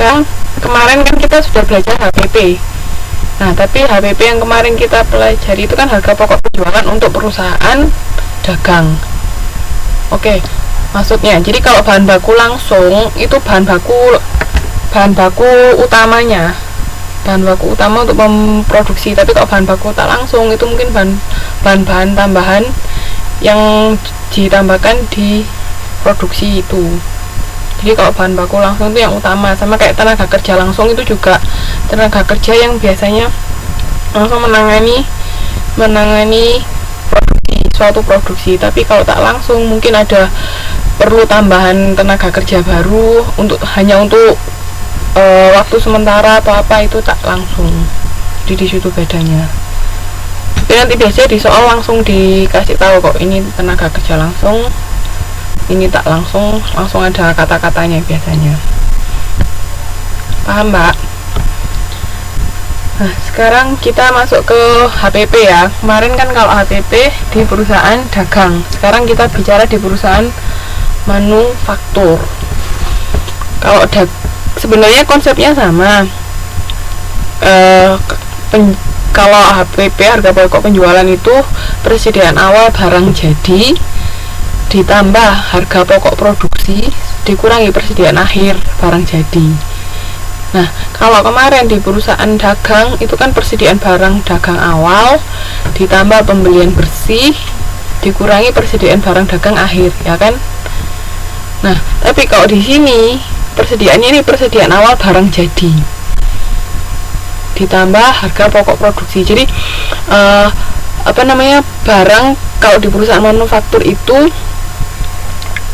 dagang, kemarin kan kita sudah belajar HPP. Nah, tapi HPP yang kemarin kita pelajari itu kan harga pokok penjualan untuk perusahaan dagang. Oke, maksudnya jadi kalau bahan baku langsung itu bahan baku utamanya, bahan baku utama untuk memproduksi. Tapi kalau bahan baku tak langsung itu mungkin bahan-bahan tambahan yang ditambahkan di produksi itu. Jadi kalau bahan baku langsung itu yang utama, sama kayak tenaga kerja langsung itu juga tenaga kerja yang biasanya langsung menangani suatu produksi. Tapi kalau tak langsung mungkin ada perlu tambahan tenaga kerja baru hanya untuk waktu sementara atau apa, itu tak langsung. Jadi di situ bedanya. Tapi nanti biasanya di soal langsung dikasih tahu kok, ini tenaga kerja langsung, ini tak langsung ada kata-katanya biasanya. Paham, Mbak? Nah, sekarang kita masuk ke HPP ya. Kemarin kan kalau HPP di perusahaan dagang, sekarang kita bicara di perusahaan manufaktur. Sebenarnya konsepnya sama. Kalau HPP, harga pokok penjualan, itu persediaan awal barang jadi ditambah harga pokok produksi dikurangi persediaan akhir barang jadi. Nah, kalau kemarin di perusahaan dagang itu kan persediaan barang dagang awal ditambah pembelian bersih dikurangi persediaan barang dagang akhir, ya kan? Nah, tapi kalau di sini persediaannya ini persediaan awal barang jadi ditambah harga pokok produksi. Jadi barang kalau di perusahaan manufaktur itu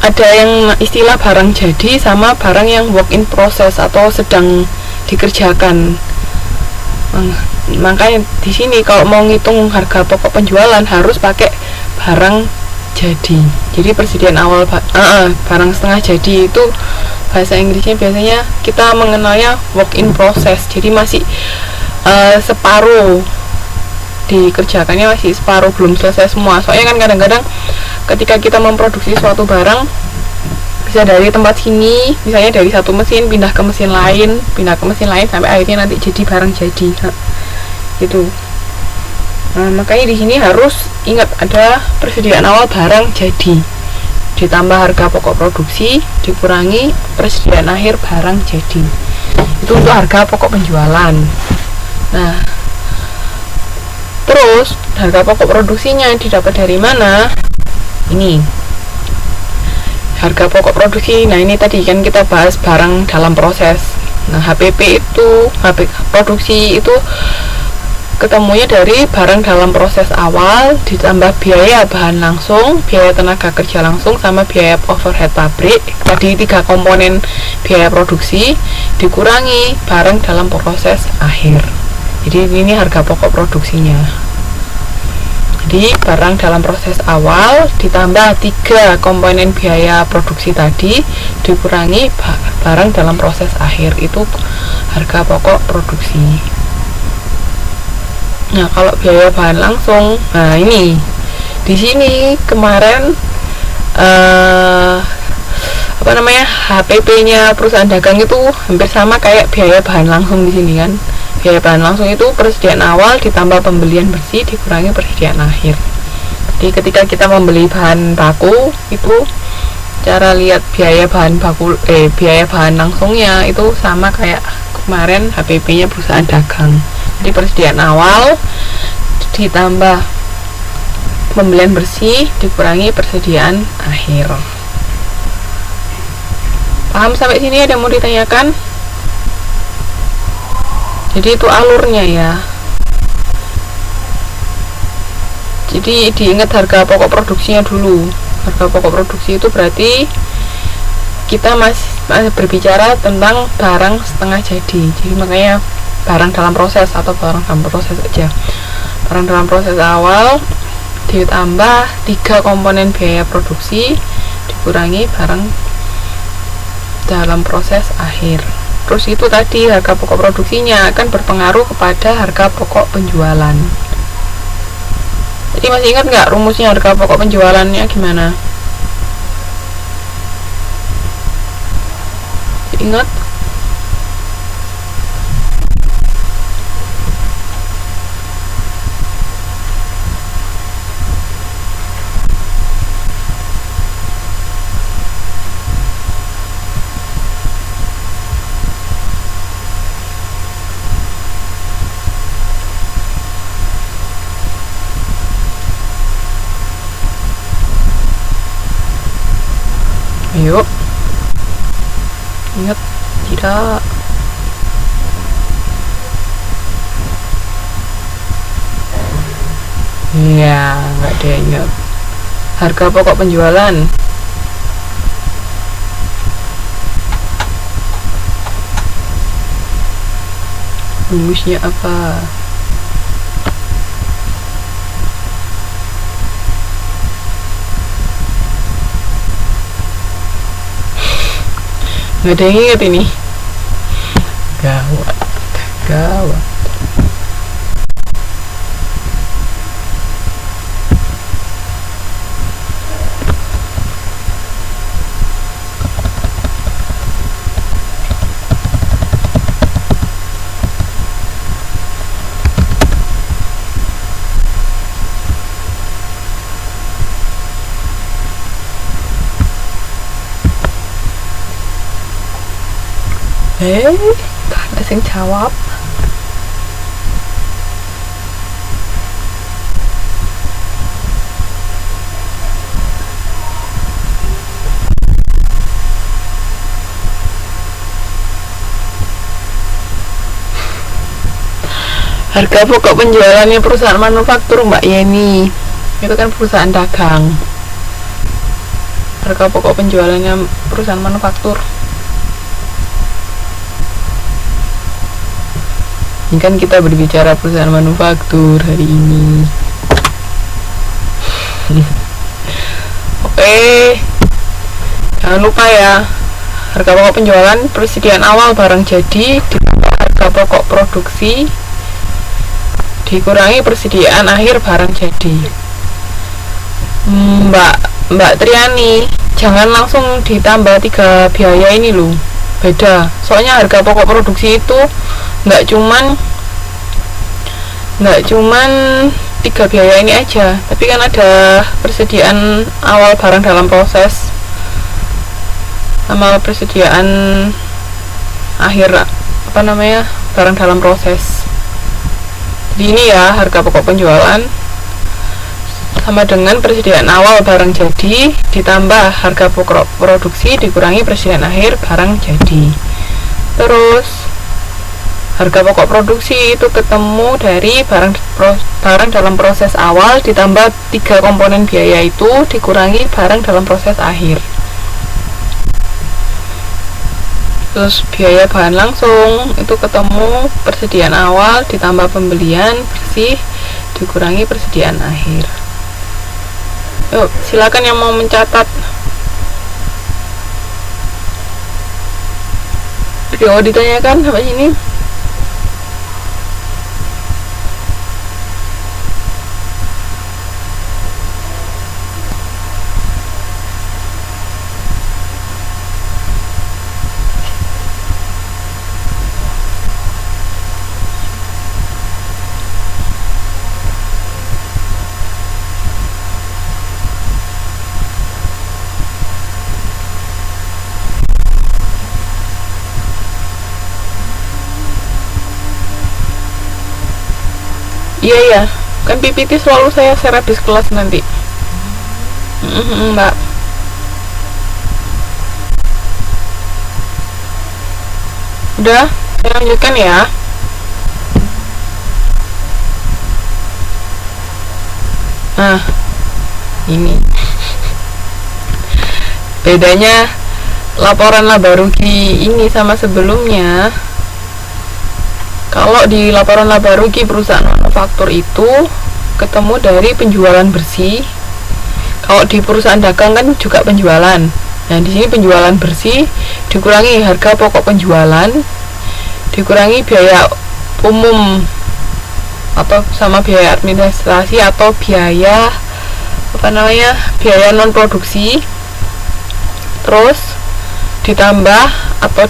ada yang istilah barang jadi sama barang yang work in process atau sedang dikerjakan. Makanya di sini kalau mau ngitung harga pokok penjualan harus pakai barang jadi. Jadi persediaan awal barang setengah jadi itu bahasa Inggrisnya biasanya kita mengenalnya work in process. Jadi masih separuh dikerjakannya, masih separuh, belum selesai semua. Soalnya kan kadang-kadang ketika kita memproduksi suatu barang bisa dari tempat sini, misalnya dari satu mesin pindah ke mesin lain sampai akhirnya nanti jadi barang jadi. Gitu. Nah, makanya di sini harus ingat ada persediaan awal barang jadi ditambah harga pokok produksi dikurangi persediaan akhir barang jadi. Itu untuk harga pokok penjualan. Nah, terus harga pokok produksinya didapat dari mana? Ini harga pokok produksi. Nah, ini tadi kan kita bahas barang dalam proses. Nah, HPP produksi itu ketemunya dari barang dalam proses awal ditambah biaya bahan langsung, biaya tenaga kerja langsung, sama biaya overhead pabrik. Tadi 3 komponen biaya produksi dikurangi barang dalam proses akhir. Jadi ini harga pokok produksinya. Jadi barang dalam proses awal ditambah 3 komponen biaya produksi tadi dikurangi barang dalam proses akhir, itu harga pokok produksi. Nah, kalau biaya bahan langsung, nah ini di sini kemarin HPP-nya perusahaan dagang itu hampir sama kayak biaya bahan langsung di sini kan. Biaya bahan langsung itu persediaan awal ditambah pembelian bersih dikurangi persediaan akhir. Jadi ketika kita membeli bahan baku itu cara lihat biaya bahan langsungnya itu sama kayak kemarin HPP-nya perusahaan dagang. Jadi persediaan awal ditambah pembelian bersih dikurangi persediaan akhir. Paham sampai sini? Ada mau ditanyakan? Jadi itu alurnya ya. Jadi diingat harga pokok produksinya dulu. Harga pokok produksi itu berarti kita masih berbicara tentang barang setengah jadi. Jadi makanya barang dalam proses atau barang dalam proses aja. Barang dalam proses awal ditambah 3 komponen biaya produksi dikurangi barang dalam proses akhir. Terus itu tadi harga pokok produksinya akan berpengaruh kepada harga pokok penjualan. Jadi masih ingat nggak rumusnya harga pokok penjualannya gimana? Ingat? Ingat tidak? Ya, nggak ada yang ingat. Harga pokok penjualan. Rumusnya apa? Nggak ada yang ingat ini. Gawat, gawat. Gak ada yang jawab. Harga pokok penjualannya perusahaan manufaktur Mbak Yeni, itu kan perusahaan dagang. Harga pokok penjualannya perusahaan manufaktur. Ini kan kita berbicara perusahaan manufaktur hari ini. Oke, jangan lupa ya, harga pokok penjualan persediaan awal barang jadi ditambah harga pokok produksi dikurangi persediaan akhir barang jadi. Mbak Triani, jangan langsung ditambah 3 biaya ini loh, beda. Soalnya harga pokok produksi itu nggak cuman 3 biaya ini aja, tapi kan ada persediaan awal barang dalam proses sama persediaan akhir barang dalam proses. Jadi ini ya, harga pokok penjualan sama dengan persediaan awal barang jadi ditambah harga pokok produksi dikurangi persediaan akhir barang jadi. Terus harga pokok produksi itu ketemu dari barang dalam proses awal ditambah 3 komponen biaya itu dikurangi barang dalam proses akhir. Terus biaya bahan langsung itu ketemu persediaan awal ditambah pembelian bersih dikurangi persediaan akhir. Yuk, silakan yang mau mencatat. Yuk, ditanyakan sampai sini. Iya ya, kan PPT selalu saya share habis kelas nanti. Mbak. Udah, saya lanjutkan ya. Nah, ini bedanya laporan laba rugi ini sama sebelumnya. Kalau di laporan laba rugi perusahaan manufaktur itu ketemu dari penjualan bersih. Kalau di perusahaan dagang kan juga penjualan. Nah, di sini penjualan bersih dikurangi harga pokok penjualan, dikurangi biaya umum atau sama biaya administrasi atau biaya biaya non produksi. Terus ditambah atau